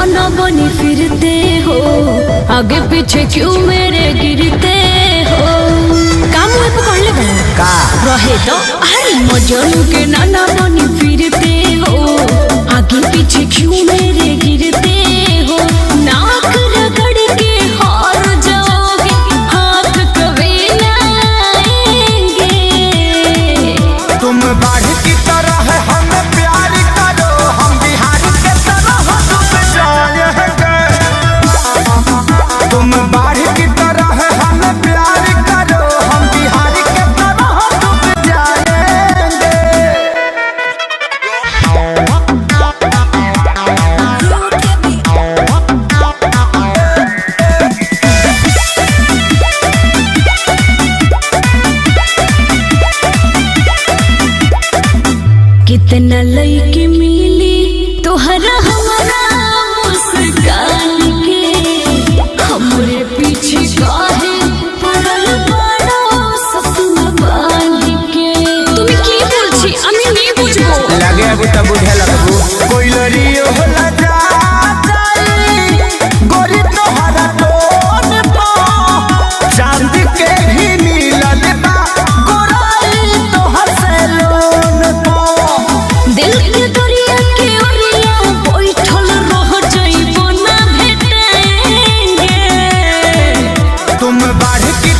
नाना बनी फिरते हो, आगे पीछे क्यों मेरे गिरते हो। काम हुए पकड़ ले का रहे तो अरे मजनू के नाना बनी फिरते हो, आगे पीछे क्यों मेरे गिरते हो। नाक रगड़ के हार जाओगे, हाथ कभी ना आएंगे। तुम बाढ़ की तरह हमें प्यार करो, हम बिहार के तरह डूब जाएंगे। तुम बाढ़ की तरह हमें प्यार करो, हम बिहार के तरह डूब जाएंगे। कितना लईकी मिली तोहरा हमारा मुस्कान के, हमरे पीछे काहे पड़ल बड़ो सपना बांध के। তুমি কি বলছি আমি नहीं বুঝবো। लगे अभी तब बुझे लगबू कोई लड़ियो होला जा गोरी तोहरा टोन पा, चांद के भी मिलल बा गोराई तोहर से लोन पा। दिल के दरिया के ओरिया बैठल रह जाइबो ना भेटेंगे। तुम बाढ़ की